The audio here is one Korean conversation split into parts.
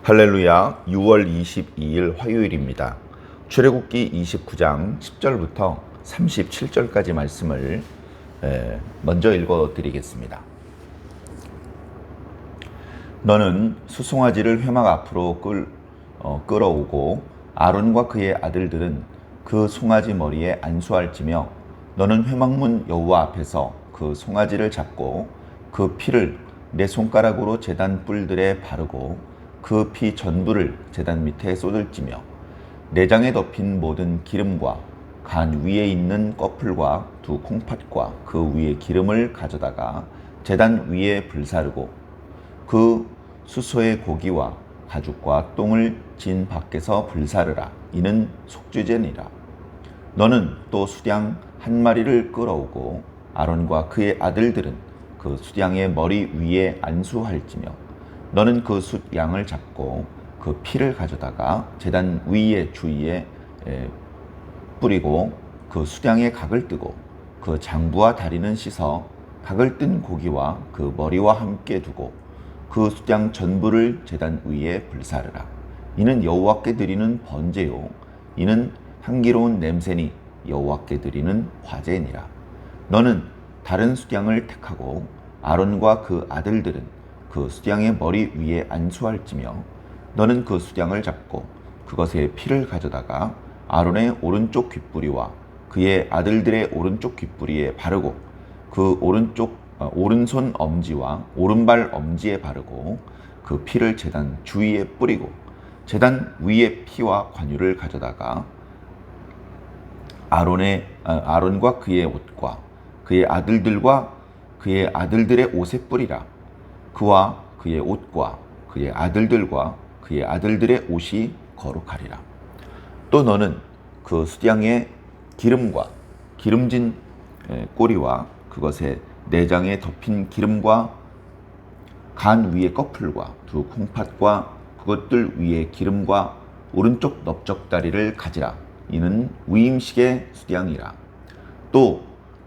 할렐루야. 6월 22일 화요일입니다. 출애굽기 29장 10절부터 37절까지 말씀을 먼저 읽어드리겠습니다. 너는 수송아지를 회막 앞으로 끌어오고 아론과 그의 아들들은 그 송아지 머리에 안수할지며 너는 회막문 여호와 앞에서 그 송아지를 잡고 그 피를 내 손가락으로 제단 뿔들에 바르고 그 피 전부를 제단 밑에 쏟을지며 내장에 덮인 모든 기름과 간 위에 있는 꺼풀과 두 콩팥과 그 위에 기름을 가져다가 제단 위에 불사르고 그 수소의 고기와 가죽과 똥을 진 밖에서 불사르라. 이는 속죄제니라. 너는 또 수양 한 마리를 끌어오고 아론과 그의 아들들은 그 수양의 머리 위에 안수할지며 너는 그 숫양을 잡고 그 피를 가져다가 제단 위에 주위에 뿌리고 그 숫양의 각을 뜨고 그 장부와 다리는 씻어 각을 뜬 고기와 그 머리와 함께 두고 그 숫양 전부를 제단 위에 불사르라. 이는 여호와께 드리는 번제요 이는 향기로운 냄새니 여호와께 드리는 화제니라. 너는 다른 숫양을 택하고 아론과 그 아들들은 그 숫양의 머리 위에 안수할지며 너는 그 숫양을 잡고 그것의 피를 가져다가 아론의 오른쪽 귓뿌리와 그의 아들들의 오른쪽 귓뿌리에 바르고 그 오른손 엄지와 오른발 엄지에 바르고 그 피를 제단 주위에 뿌리고 제단 위에 피와 관유를 가져다가 아론과 그의 옷과 그의 아들들과 그의 아들들의 옷에 뿌리라. 그와 그의 옷과 그의 아들들과 그의 아들들의 옷이 거룩하리라. 또 너는 그 숫양의 기름과 기름진 꼬리와 그것의 내장에 덮인 기름과 간 위의 꺼풀과 두 콩팥과 그것들 위에 기름과 오른쪽 넓적다리를 가지라. 이는 위임식의 숫양이라. 또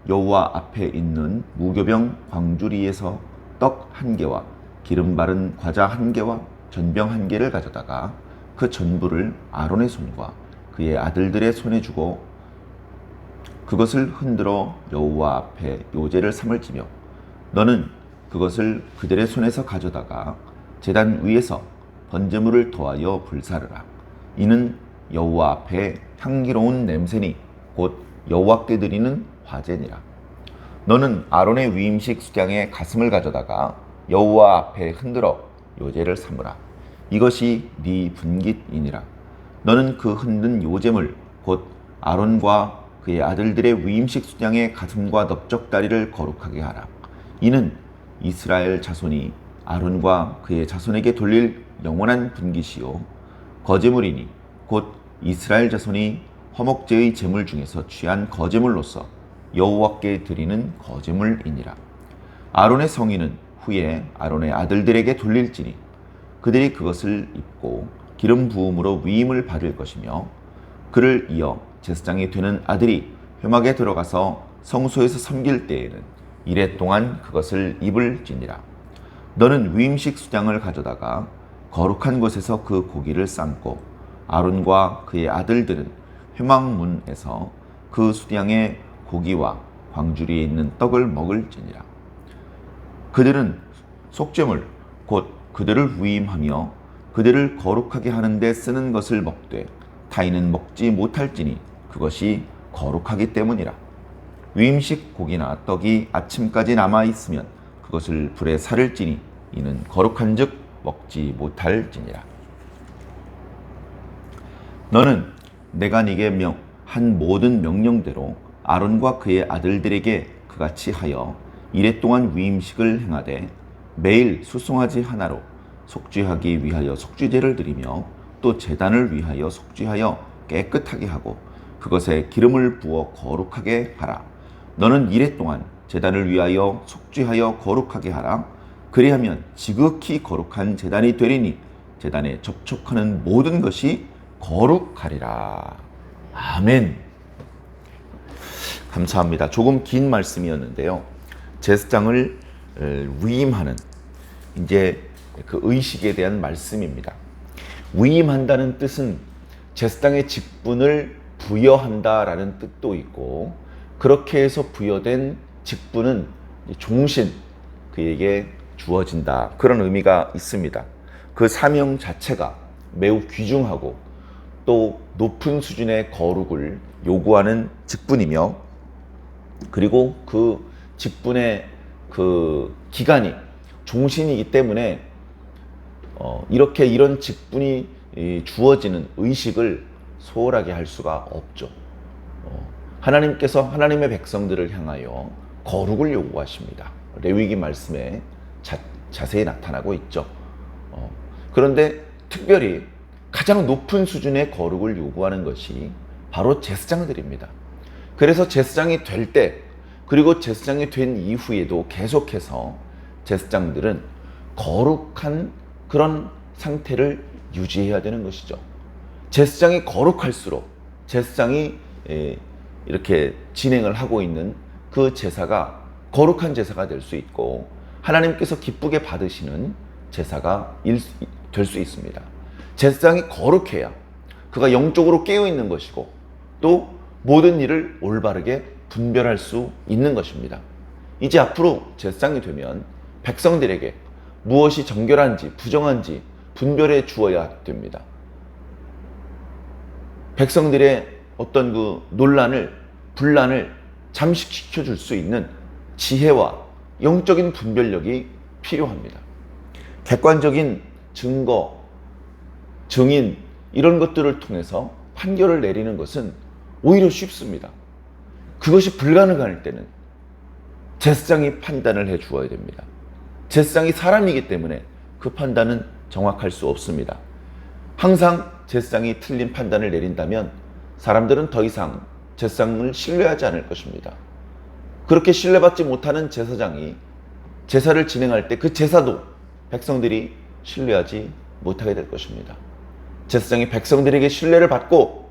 여호와 앞에 있는 무교병 광주리에서 떡 한 개와 기름 바른 과자 한 개와 전병 한 개를 가져다가 그 전부를 아론의 손과 그의 아들들의 손에 주고 그것을 흔들어 여호와 앞에 요제를 삼을지며 너는 그것을 그들의 손에서 가져다가 제단 위에서 번제물을 더하여 불사르라. 이는 여호와 앞에 향기로운 냄새니 곧 여호와께 드리는 화제니라. 너는 아론의 위임식 숫양의 가슴을 가져다가 여호와 앞에 흔들어 요제를 삼으라. 이것이 네 분깃이니라. 너는 그 흔든 요제물 곧 아론과 그의 아들들의 위임식 숫양의 가슴과 넓적다리를 거룩하게 하라. 이는 이스라엘 자손이 아론과 그의 자손에게 돌릴 영원한 분깃이요 거제물이니 곧 이스라엘 자손이 화목제의 제물 중에서 취한 거제물로서 여호와께 드리는 거제물이니라. 아론의 성인은 후에 아론의 아들들에게 돌릴지니 그들이 그것을 입고 기름 부음으로 위임을 받을 것이며 그를 이어 제사장이 되는 아들이 회막에 들어가서 성소에서 섬길 때에는 이레 동안 그것을 입을지니라. 너는 위임식 수장을 가져다가 거룩한 곳에서 그 고기를 삶고 아론과 그의 아들들은 회막문에서 그 수양의 고기와 광주리에 있는 떡을 먹을지니라. 그들은 속죄물 곧 그들을 위임하며 그들을 거룩하게 하는 데 쓰는 것을 먹되 타인은 먹지 못할지니 그것이 거룩하기 때문이라. 위임식 고기나 떡이 아침까지 남아 있으면 그것을 불에 사를지니 이는 거룩한즉 먹지 못할지니라. 너는 내가 네게 한 모든 명령대로 아론과 그의 아들들에게 그같이 하여 이레 동안 위임식을 행하되 매일 수송아지 하나로 속죄하기 위하여 속죄제를 드리며 또 제단을 위하여 속죄하여 깨끗하게 하고 그것에 기름을 부어 거룩하게 하라. 너는 이레 동안 제단을 위하여 속죄하여 거룩하게 하라. 그리하면 지극히 거룩한 제단이 되리니 제단에 접촉하는 모든 것이 거룩하리라. 아멘. 감사합니다. 조금 긴 말씀이었는데요. 제사장을 위임하는 이제 그 의식에 대한 말씀입니다. 위임한다는 뜻은 제사장의 직분을 부여한다라는 뜻도 있고, 그렇게 해서 부여된 직분은 종신, 그에게 주어진다, 그런 의미가 있습니다. 그 사명 자체가 매우 귀중하고 또 높은 수준의 거룩을 요구하는 직분이며, 그리고 그 직분의 그 기간이 종신이기 때문에 이렇게 이런 직분이 주어지는 의식을 소홀하게 할 수가 없죠. 하나님께서 하나님의 백성들을 향하여 거룩을 요구하십니다. 레위기 말씀에 자세히 나타나고 있죠. 그런데 특별히 가장 높은 수준의 거룩을 요구하는 것이 바로 제사장들입니다. 그래서 제사장이 될 때, 그리고 제사장이 된 이후에도 계속해서 제사장들은 거룩한 그런 상태를 유지해야 되는 것이죠. 제사장이 거룩할수록 제사장이 이렇게 진행을 하고 있는 그 제사가 거룩한 제사가 될 수 있고, 하나님께서 기쁘게 받으시는 제사가 될 수 있습니다. 제사장이 거룩해야 그가 영적으로 깨어있는 것이고, 또 모든 일을 올바르게 분별할 수 있는 것입니다. 이제 앞으로 제사장이 되면 백성들에게 무엇이 정결한지 부정한지 분별해 주어야 됩니다. 백성들의 어떤 그 논란을, 분란을 잠식시켜 줄 수 있는 지혜와 영적인 분별력이 필요합니다. 객관적인 증거, 증인, 이런 것들을 통해서 판결을 내리는 것은 오히려 쉽습니다. 그것이 불가능할 때는 제사장이 판단을 해 주어야 됩니다. 제사장이 사람이기 때문에 그 판단은 정확할 수 없습니다. 항상 제사장이 틀린 판단을 내린다면 사람들은 더 이상 제사장을 신뢰하지 않을 것입니다. 그렇게 신뢰받지 못하는 제사장이 제사를 진행할 때 그 제사도 백성들이 신뢰하지 못하게 될 것입니다. 제사장이 백성들에게 신뢰를 받고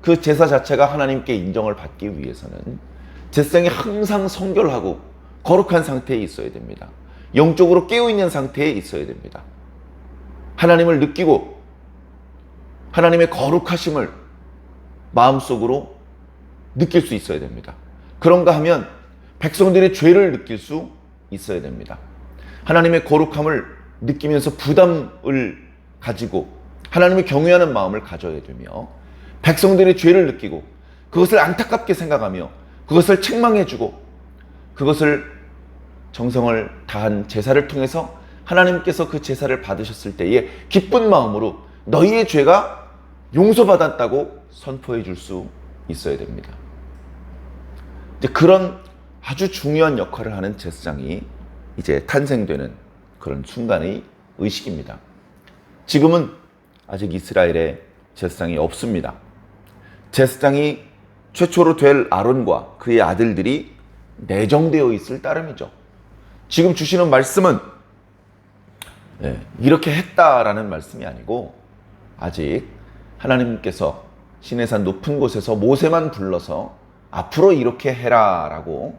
그 제사 자체가 하나님께 인정을 받기 위해서는 제사장이 항상 성결하고 거룩한 상태에 있어야 됩니다. 영적으로 깨어있는 상태에 있어야 됩니다. 하나님을 느끼고 하나님의 거룩하심을 마음속으로 느낄 수 있어야 됩니다. 그런가 하면 백성들의 죄를 느낄 수 있어야 됩니다. 하나님의 거룩함을 느끼면서 부담을 가지고 하나님을 경외하는 마음을 가져야 되며, 백성들의 죄를 느끼고 그것을 안타깝게 생각하며 그것을 책망해주고 그것을 정성을 다한 제사를 통해서 하나님께서 그 제사를 받으셨을 때에 기쁜 마음으로 너희의 죄가 용서받았다고 선포해 줄 수 있어야 됩니다. 이제 그런 아주 중요한 역할을 하는 제사장이 이제 탄생되는 그런 순간의 의식입니다. 지금은 아직 이스라엘에 제사장이 없습니다. 제사장이 최초로 될 아론과 그의 아들들이 내정되어 있을 따름이죠. 지금 주시는 말씀은 이렇게 했다라는 말씀이 아니고, 아직 하나님께서 시내산 높은 곳에서 모세만 불러서 앞으로 이렇게 해라 라고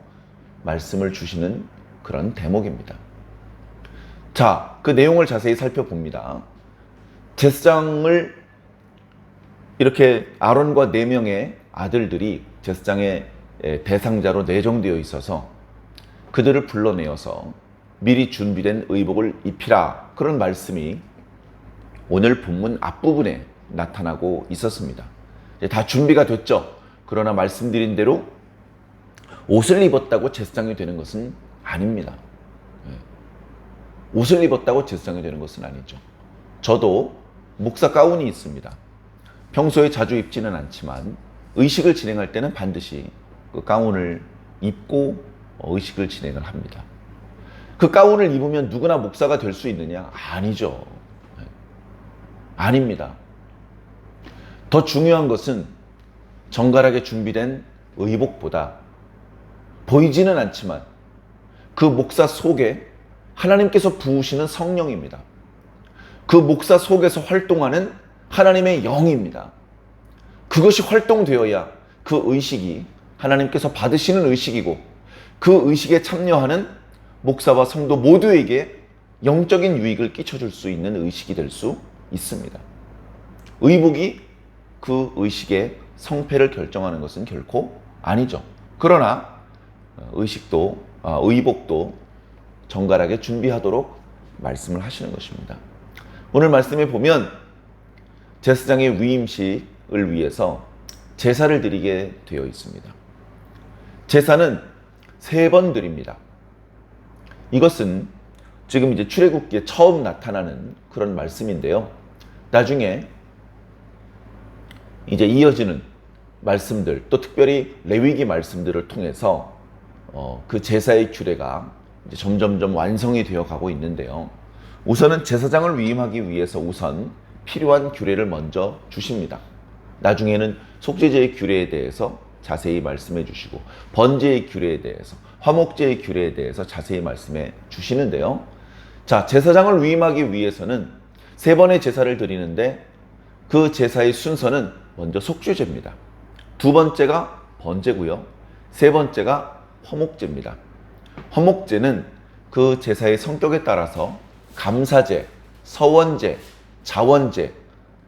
말씀을 주시는 그런 대목입니다. 자, 그 내용을 자세히 살펴봅니다. 제사장을 이렇게 아론과 4명의 아들들이 제사장의 대상자로 내정되어 있어서 그들을 불러내어서 미리 준비된 의복을 입히라, 그런 말씀이 오늘 본문 앞부분에 나타나고 있었습니다. 다 준비가 됐죠. 그러나 말씀드린 대로 옷을 입었다고 제사장이 되는 것은 아닙니다. 옷을 입었다고 제사장이 되는 것은 아니죠. 저도 목사 가운이 있습니다. 평소에 자주 입지는 않지만 의식을 진행할 때는 반드시 그 가운을 입고 의식을 진행을 합니다. 그 가운을 입으면 누구나 목사가 될 수 있느냐? 아니죠. 아닙니다. 더 중요한 것은 정갈하게 준비된 의복보다 보이지는 않지만 그 목사 속에 하나님께서 부으시는 성령입니다. 그 목사 속에서 활동하는 하나님의 영입니다. 그것이 활동되어야 그 의식이 하나님께서 받으시는 의식이고, 그 의식에 참여하는 목사와 성도 모두에게 영적인 유익을 끼쳐줄 수 있는 의식이 될 수 있습니다. 의복이 그 의식의 성패를 결정하는 것은 결코 아니죠. 그러나 의복도 정갈하게 준비하도록 말씀을 하시는 것입니다. 오늘 말씀에 보면 제사장의 위임식을 위해서 제사를 드리게 되어 있습니다. 제사는 3번 드립니다. 이것은 지금 이제 출애굽기에 처음 나타나는 그런 말씀인데요. 나중에 이제 이어지는 말씀들, 또 특별히 레위기 말씀들을 통해서 그 제사의 규례가 이제 점점점 완성이 되어 가고 있는데요. 우선은 제사장을 위임하기 위해서 우선 필요한 규례를 먼저 주십니다. 나중에는 속죄제의 규례에 대해서 자세히 말씀해 주시고, 번제의 규례에 대해서, 화목제의 규례에 대해서 자세히 말씀해 주시는데요. 자, 제사장을 위임하기 위해서는 3번의 제사를 드리는데 그 제사의 순서는 먼저 속죄제입니다. 2번째가 번제고요. 3번째가 화목제입니다. 화목제는 그 제사의 성격에 따라서 감사제, 서원제, 자원제,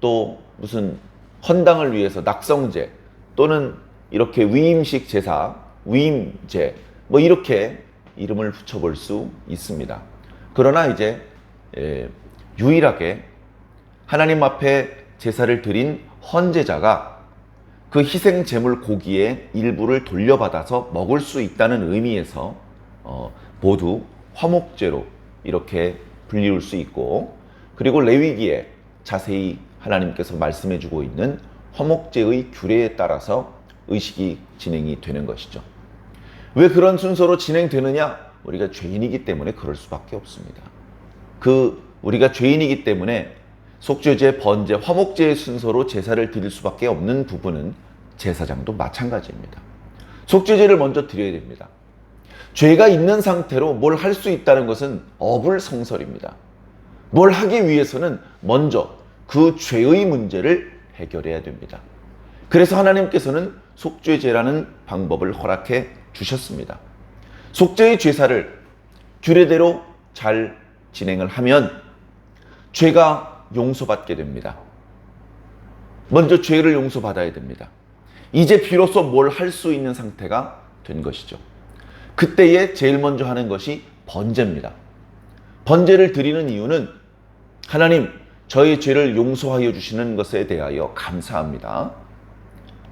또 무슨 헌당을 위해서 낙성제, 또는 이렇게 위임식 제사, 위임제, 뭐 이렇게 이름을 붙여볼 수 있습니다. 그러나 이제 유일하게 하나님 앞에 제사를 드린 헌제자가 그 희생 제물 고기의 일부를 돌려받아서 먹을 수 있다는 의미에서 모두 화목제로 이렇게 불리울 수 있고, 그리고 레위기에 자세히 하나님께서 말씀해 주고 있는 화목제의 규례에 따라서 의식이 진행이 되는 것이죠. 왜 그런 순서로 진행되느냐? 우리가 죄인이기 때문에 그럴 수밖에 없습니다. 우리가 죄인이기 때문에 속죄제, 번제, 화목제의 순서로 제사를 드릴 수밖에 없는 부분은 제사장도 마찬가지입니다. 속죄제를 먼저 드려야 됩니다. 죄가 있는 상태로 뭘 할 수 있다는 것은 어불성설입니다. 뭘 하기 위해서는 먼저 그 죄의 문제를 해결해야 됩니다. 그래서 하나님께서는 속죄제라는 방법을 허락해 주셨습니다. 속죄의 제사를 규례대로 잘 진행을 하면 죄가 용서받게 됩니다. 먼저 죄를 용서받아야 됩니다. 이제 비로소 뭘 할 수 있는 상태가 된 것이죠. 그때에 제일 먼저 하는 것이 번제입니다. 번제를 드리는 이유는 하나님, 저의 죄를 용서하여 주시는 것에 대하여 감사합니다.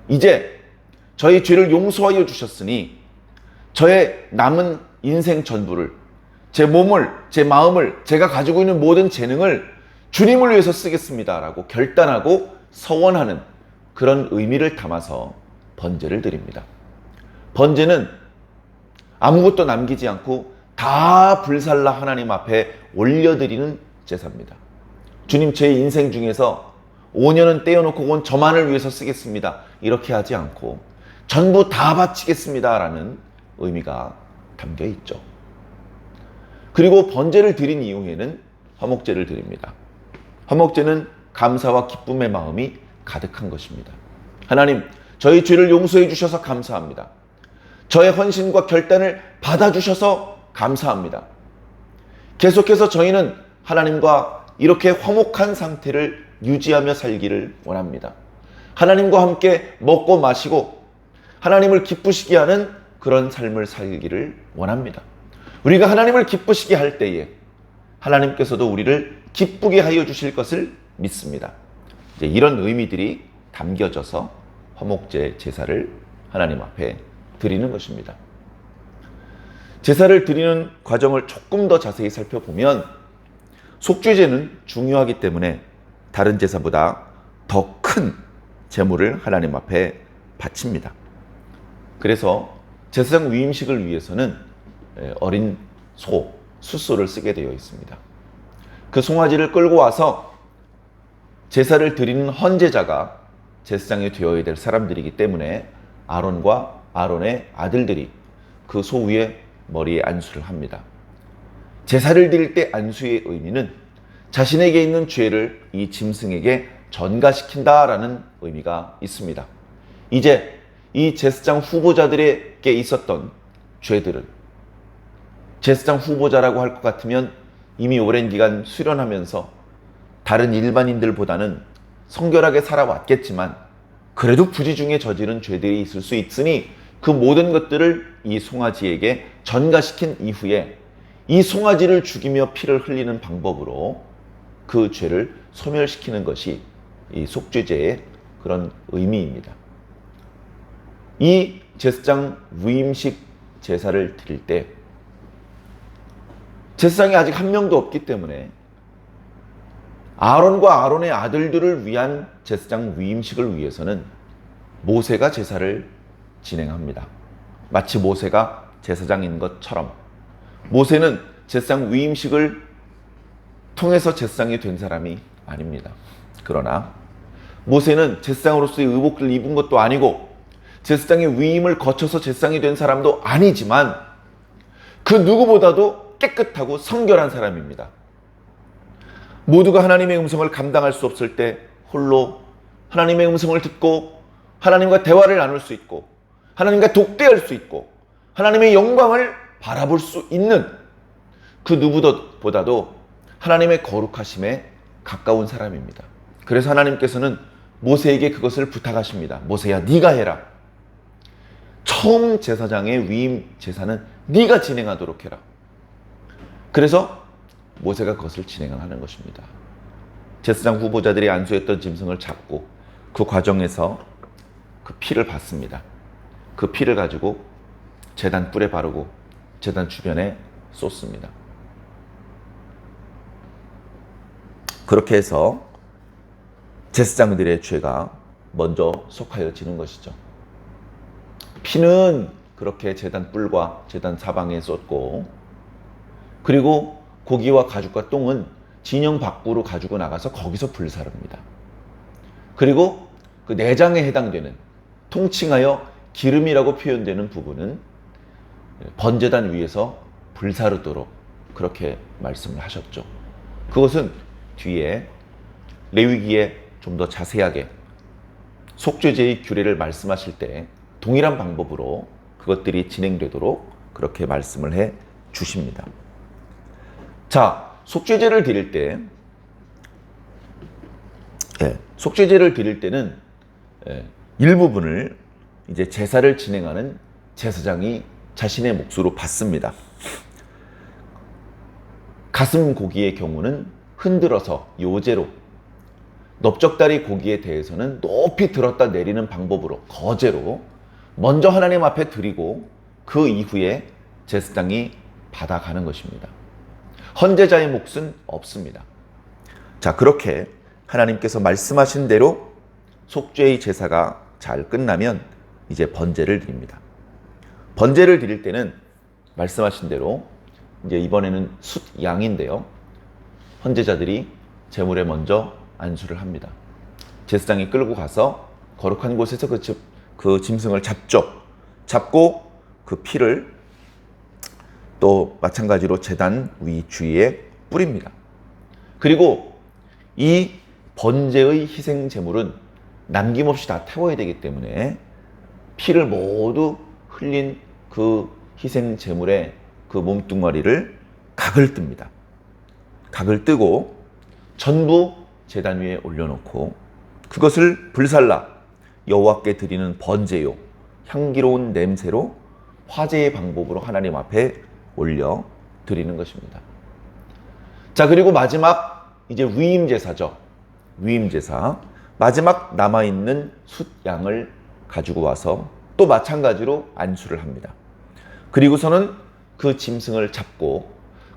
이제 저의 죄를 용서하여 주셨으니 저의 남은 인생 전부를, 제 몸을, 제 마음을, 제가 가지고 있는 모든 재능을 주님을 위해서 쓰겠습니다 라고 결단하고 서원하는 그런 의미를 담아서 번제를 드립니다. 번제는 아무것도 남기지 않고 다 불살라 하나님 앞에 올려드리는 제사입니다. 주님, 제 인생 중에서 5년은 떼어놓고 그건 저만을 위해서 쓰겠습니다, 이렇게 하지 않고 전부 다 바치겠습니다 라는 의미가 담겨 있죠. 그리고 번제를 드린 이후에는 화목제를 드립니다. 화목제는 감사와 기쁨의 마음이 가득한 것입니다. 하나님, 저희 죄를 용서해 주셔서 감사합니다. 저의 헌신과 결단을 받아주셔서 감사합니다. 계속해서 저희는 하나님과 이렇게 화목한 상태를 유지하며 살기를 원합니다. 하나님과 함께 먹고 마시고 하나님을 기쁘시게 하는 그런 삶을 살기를 원합니다. 우리가 하나님을 기쁘시게 할 때에 하나님께서도 우리를 기쁘게 하여 주실 것을 믿습니다. 이제 이런 의미들이 담겨져서 화목제 제사를 하나님 앞에 드리는 것입니다. 제사를 드리는 과정을 조금 더 자세히 살펴보면 속죄제는 중요하기 때문에 다른 제사보다 더 큰 제물을 하나님 앞에 바칩니다. 그래서 제사장 위임식을 위해서는 어린 소, 숫소를 쓰게 되어 있습니다. 그 송아지를 끌고 와서 제사를 드리는 헌제자가 제사장이 되어야 될 사람들이기 때문에 아론과 아론의 아들들이 그 소 위에 머리에 안수를 합니다. 제사를 드릴 때 안수의 의미는 자신에게 있는 죄를 이 짐승에게 전가시킨다라는 의미가 있습니다. 이제 이 제사장 후보자들에게 있었던 죄들은, 제사장 후보자라고 할 것 같으면 이미 오랜 기간 수련하면서 다른 일반인들보다는 성결하게 살아왔겠지만 그래도 부지 중에 저지른 죄들이 있을 수 있으니 그 모든 것들을 이 송아지에게 전가시킨 이후에 이 송아지를 죽이며 피를 흘리는 방법으로 그 죄를 소멸시키는 것이 이 속죄제의 그런 의미입니다. 이 제사장 위임식 제사를 드릴 때 제사장이 아직 한 명도 없기 때문에 아론과 아론의 아들들을 위한 제사장 위임식을 위해서는 모세가 제사를 진행합니다. 마치 모세가 제사장인 것처럼 모세는 제사장 위임식을 통해서 제사장이 된 사람이 아닙니다. 그러나 모세는 제사장으로서의 의복을 입은 것도 아니고 제사장의 위임을 거쳐서 제사장이 된 사람도 아니지만 그 누구보다도 깨끗하고 성결한 사람입니다. 모두가 하나님의 음성을 감당할 수 없을 때 홀로 하나님의 음성을 듣고 하나님과 대화를 나눌 수 있고 하나님과 독대할 수 있고 하나님의 영광을 바라볼 수 있는 그 누구보다도 하나님의 거룩하심에 가까운 사람입니다. 그래서 하나님께서는 모세에게 그것을 부탁하십니다. 모세야, 네가 해라. 처음 제사장의 위임 제사는 네가 진행하도록 해라. 그래서 모세가 그것을 진행하는 것입니다. 제사장 후보자들이 안수했던 짐승을 잡고 그 과정에서 그 피를 받습니다. 그 피를 가지고 제단 뿔에 바르고 제단 주변에 쏟습니다. 그렇게 해서 제사장들의 죄가 먼저 속하여지는 것이죠. 피는 그렇게 제단 뿔과 제단 사방에 쏟고 그리고 고기와 가죽과 똥은 진영 밖으로 가지고 나가서 거기서 불사릅니다. 그리고 그 내장에 해당되는 통칭하여 기름이라고 표현되는 부분은 번제단 위에서 불사르도록 그렇게 말씀을 하셨죠. 그것은 뒤에 레위기에 좀 더 자세하게 속죄제의 규례를 말씀하실 때 동일한 방법으로 그것들이 진행되도록 그렇게 말씀을 해 주십니다. 자, 속죄제를 드릴 때, 속죄제를 드릴 때는 일부분을 이제 제사를 진행하는 제사장이 자신의 몫으로 받습니다. 가슴 고기의 경우는 흔들어서 요제로, 넓적다리 고기에 대해서는 높이 들었다 내리는 방법으로 거제로 먼저 하나님 앞에 드리고 그 이후에 제사장이 받아가는 것입니다. 헌제자의 몫은 없습니다. 자, 그렇게 하나님께서 말씀하신 대로 속죄의 제사가 잘 끝나면 이제 번제를 드립니다. 번제를 드릴 때는 말씀하신 대로 이제 이번에는 숫양인데요. 헌제자들이 제물에 먼저 안수를 합니다. 제사장이 끌고 가서 거룩한 곳에서 그 짐승을 잡죠. 잡고 그 피를 또 마찬가지로 제단 위 주위에 뿌립니다. 그리고 이 번제의 희생 제물은 남김없이 다 태워야 되기 때문에 피를 모두 흘린 그 희생 제물의 그 몸뚱아리를 각을 뜹니다. 각을 뜨고 전부 제단 위에 올려놓고 그것을 불살라 여호와께 드리는 번제요 향기로운 냄새로 화제의 방법으로 하나님 앞에 올려 드리는 것입니다. 자, 그리고 마지막 이제 위임 제사죠. 위임 제사. 마지막 남아있는 숫양을 가지고 와서 또 마찬가지로 안수를 합니다. 그리고서는 그 짐승을 잡고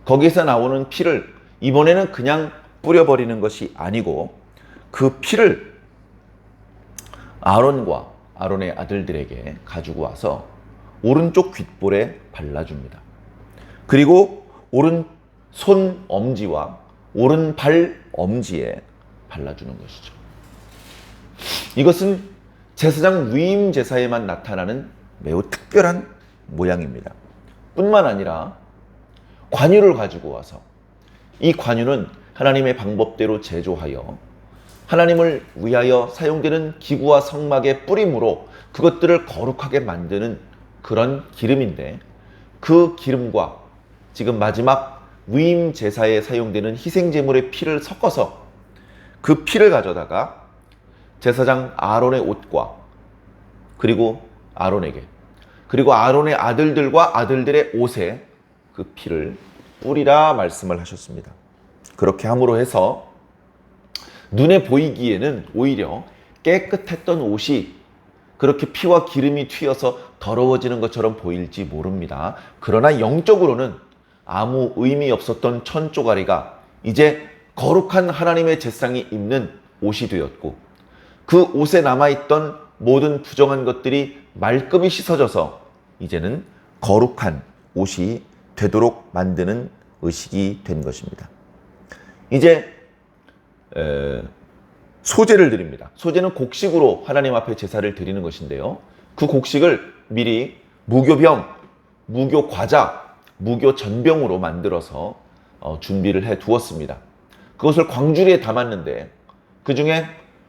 거기서 나오는 피를 이번에는 그냥 뿌려버리는 것이 아니고 그 피를 아론과 아론의 아들들에게 가지고 와서 오른쪽 귓볼에 발라줍니다. 그리고 오른손 엄지와 오른발 엄지에 발라주는 것이죠. 이것은 제사장 위임 제사에만 나타나는 매우 특별한 모양입니다. 뿐만 아니라 관유를 가지고 와서 이 관유는 하나님의 방법대로 제조하여 하나님을 위하여 사용되는 기구와 성막의 뿌림으로 그것들을 거룩하게 만드는 그런 기름인데 그 기름과 지금 마지막 위임 제사에 사용되는 희생제물의 피를 섞어서 그 피를 가져다가 제사장 아론의 옷과 그리고 아론에게 그리고 아론의 아들들과 아들들의 옷에 그 피를 뿌리라 말씀을 하셨습니다. 그렇게 함으로 해서 눈에 보이기에는 오히려 깨끗했던 옷이 그렇게 피와 기름이 튀어서 더러워지는 것처럼 보일지 모릅니다. 그러나 영적으로는 아무 의미 없었던 천조가리가 이제 거룩한 하나님의 제사장이 입는 옷이 되었고 그 옷에 남아있던 모든 부정한 것들이 말끔히 씻어져서 이제는 거룩한 옷이 되도록 만드는 의식이 된 것입니다. 이제 소제를 드립니다. 소제는 곡식으로 하나님 앞에 제사를 드리는 것인데요. 그 곡식을 미리 무교병, 무교과자, 무교전병으로 만들어서 준비를 해 두었습니다. 그것을 광주리에 담았는데 그 중에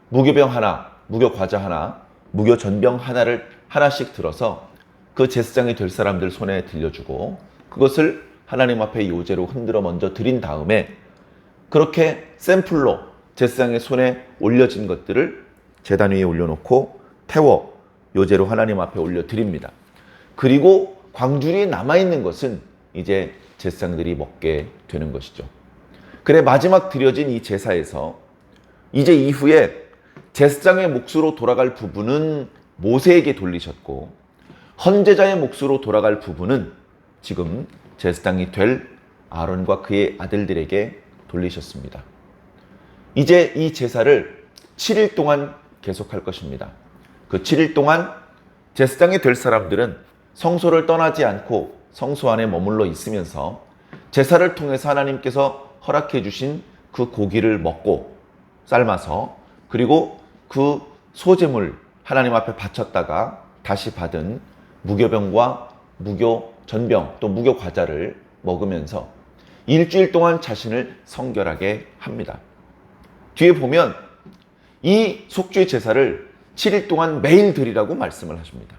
무교병 하나, 무교과자 하나, 무교전병 하나를 하나씩 들어서 그 제사장이 될 사람들 손에 들려주고 그것을 하나님 앞에 요제로 흔들어 먼저 드린 다음에 그렇게 샘플로 제사장의 손에 올려진 것들을 제단 위에 올려놓고 태워 요제로 하나님 앞에 올려드립니다. 그리고 광주리에 남아있는 것은 이제 제사장들이 먹게 되는 것이죠. 그래 마지막 드려진 이 제사에서 이제 이후에 제사장의 몫으로 돌아갈 부분은 모세에게 돌리셨고 헌제자의 몫으로 돌아갈 부분은 지금 제사장이 될 아론과 그의 아들들에게 돌리셨습니다. 이제 이 제사를 7일 동안 계속할 것입니다. 그 7일 동안 제사장이 될 사람들은 성소를 떠나지 않고 성소 안에 머물러 있으면서 제사를 통해서 하나님께서 허락해 주신 그 고기를 먹고 삶아서 그리고 그 소제물 하나님 앞에 바쳤다가 다시 받은 무교병과 무교전병 또 무교과자를 먹으면서 일주일 동안 자신을 성결하게 합니다. 뒤에 보면 이 속죄 제사를 7일 동안 매일 드리라고 말씀을 하십니다.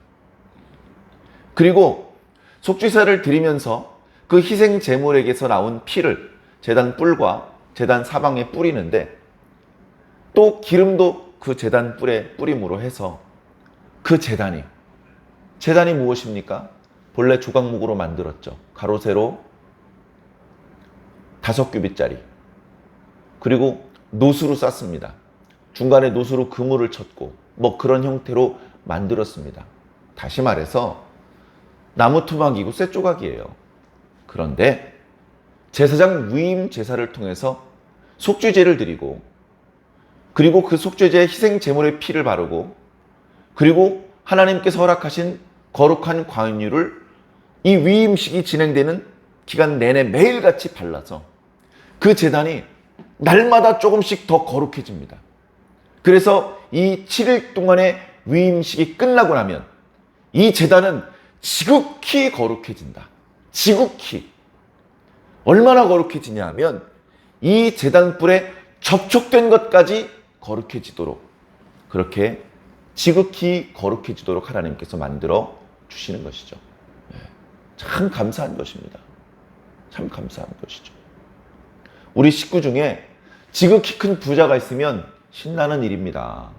그리고 속죄제사를 드리면서 그 희생 제물에게서 나온 피를 제단 뿔과 제단 사방에 뿌리는데 또 기름도 그 제단 뿔에 뿌림으로 해서 그 제단이 무엇입니까? 본래 조각목으로 만들었죠. 가로 세로 5규빗짜리 그리고 노수로 쌌습니다. 중간에 노수로 그물을 쳤고 뭐 그런 형태로 만들었습니다. 다시 말해서 나무 토막이고 쇠 조각이에요. 그런데 제사장 위임 제사를 통해서 속죄제를 드리고 그리고 그 속죄제에 희생 제물의 피를 바르고 그리고 하나님께서 허락하신 거룩한 관유를 이 위임식이 진행되는 기간 내내 매일같이 발라서 그 제단이 날마다 조금씩 더 거룩해집니다. 그래서 이 7일 동안의 위임식이 끝나고 나면 이 제단은 지극히 거룩해진다. 지극히. 얼마나 거룩해지냐 하면 이 제단불에 접촉된 것까지 거룩해지도록 그렇게 지극히 거룩해지도록 하나님께서 만들어 주시는 것이죠. 참 감사한 것입니다. 참 감사한 것이죠. 우리 식구 중에 지극히 큰 부자가 있으면 신나는 일입니다.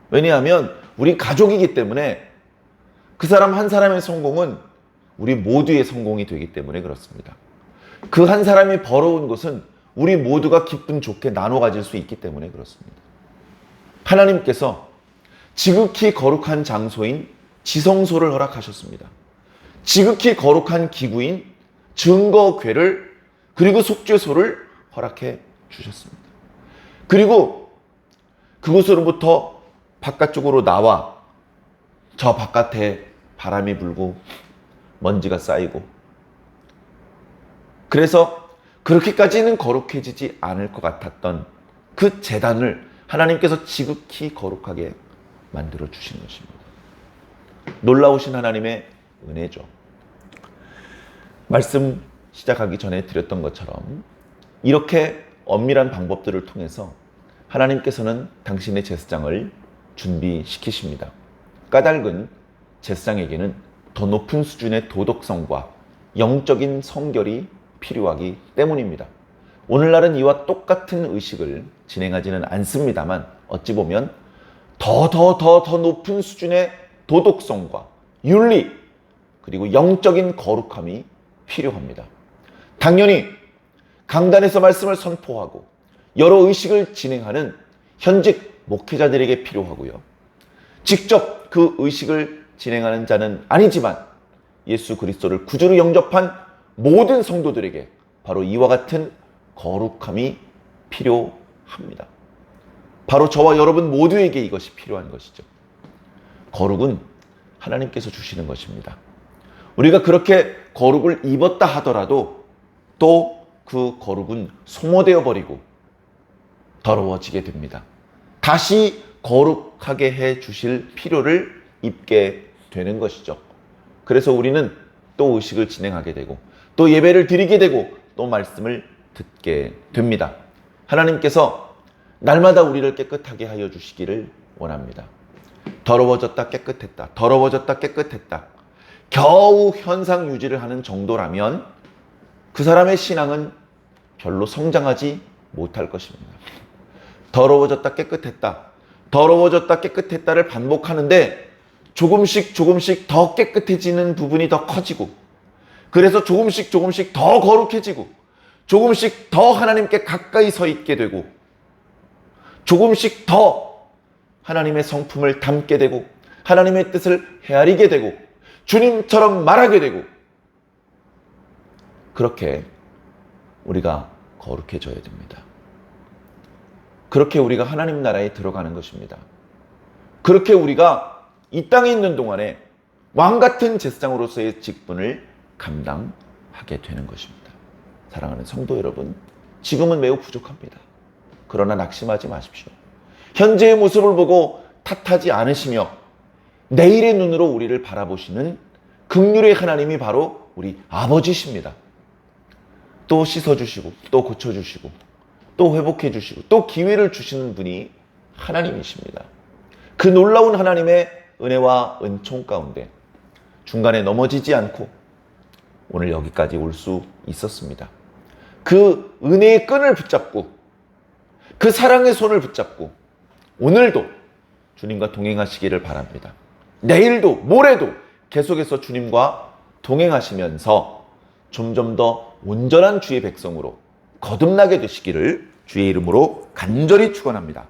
왜냐하면 우리 가족이기 때문에 그 사람 한 사람의 성공은 우리 모두의 성공이 되기 때문에 그렇습니다. 그 한 사람이 벌어온 것은 우리 모두가 기쁨 좋게 나눠 가질 수 있기 때문에 그렇습니다. 하나님께서 지극히 거룩한 장소인 지성소를 허락하셨습니다. 지극히 거룩한 기구인 증거궤를 그리고 속죄소를 허락해 주셨습니다. 그리고 그곳으로부터 바깥쪽으로 나와 저 바깥에 바람이 불고 먼지가 쌓이고 그래서 그렇게까지는 거룩해지지 않을 것 같았던 그 제단을 하나님께서 지극히 거룩하게 만들어 주신 것입니다. 놀라우신 하나님의 은혜죠. 말씀 시작하기 전에 드렸던 것처럼 이렇게 엄밀한 방법들을 통해서 하나님께서는 당신의 제사장을 준비시키십니다. 까닭은 제사장에게는 더 높은 수준의 도덕성과 영적인 성결이 필요하기 때문입니다. 오늘날은 이와 똑같은 의식을 진행하지는 않습니다만 어찌 보면 더 높은 수준의 도덕성과 윤리, 그리고 영적인 거룩함이 필요합니다. 당연히 강단에서 말씀을 선포하고 여러 의식을 진행하는 현직 목회자들에게 필요하고요. 직접 그 의식을 진행하는 자는 아니지만 예수 그리스도를 구주로 영접한 모든 성도들에게 바로 이와 같은 거룩함이 필요합니다. 바로 저와 여러분 모두에게 이것이 필요한 것이죠. 거룩은 하나님께서 주시는 것입니다. 우리가 그렇게 거룩을 입었다 하더라도 또 그 거룩은 소모되어 버리고 더러워지게 됩니다. 다시 거룩하게 해 주실 필요를 입게 되는 것이죠. 그래서 우리는 또 의식을 진행하게 되고 또 예배를 드리게 되고 또 말씀을 듣게 됩니다. 하나님께서 날마다 우리를 깨끗하게 하여 주시기를 원합니다. 더러워졌다 깨끗했다, 더러워졌다 깨끗했다, 겨우 현상 유지를 하는 정도라면 그 사람의 신앙은 별로 성장하지 못할 것입니다. 더러워졌다 깨끗했다, 더러워졌다 깨끗했다를 반복하는데 조금씩 더 깨끗해지는 부분이 더 커지고, 그래서 조금씩 더 거룩해지고, 조금씩 더 하나님께 가까이 서 있게 되고, 조금씩 더 하나님의 성품을 담게 되고 하나님의 뜻을 헤아리게 되고 주님처럼 말하게 되고, 그렇게 우리가 거룩해져야 됩니다. 그렇게 우리가 하나님 나라에 들어가는 것입니다. 그렇게 우리가 이 땅에 있는 동안에 왕같은 제사장으로서의 직분을 감당하게 되는 것입니다. 사랑하는 성도 여러분, 지금은 매우 부족합니다. 그러나 낙심하지 마십시오. 현재의 모습을 보고 탓하지 않으시며 내일의 눈으로 우리를 바라보시는 긍휼의 하나님이 바로 우리 아버지십니다. 또 씻어주시고 또 고쳐주시고 또 회복해주시고 또 기회를 주시는 분이 하나님이십니다. 그 놀라운 하나님의 은혜와 은총 가운데 중간에 넘어지지 않고 오늘 여기까지 올 수 있었습니다. 그 은혜의 끈을 붙잡고 그 사랑의 손을 붙잡고 오늘도 주님과 동행하시기를 바랍니다. 내일도 모레도 계속해서 주님과 동행하시면서 점점 더 온전한 주의 백성으로 거듭나게 되시기를 주의 이름으로 간절히 축원합니다.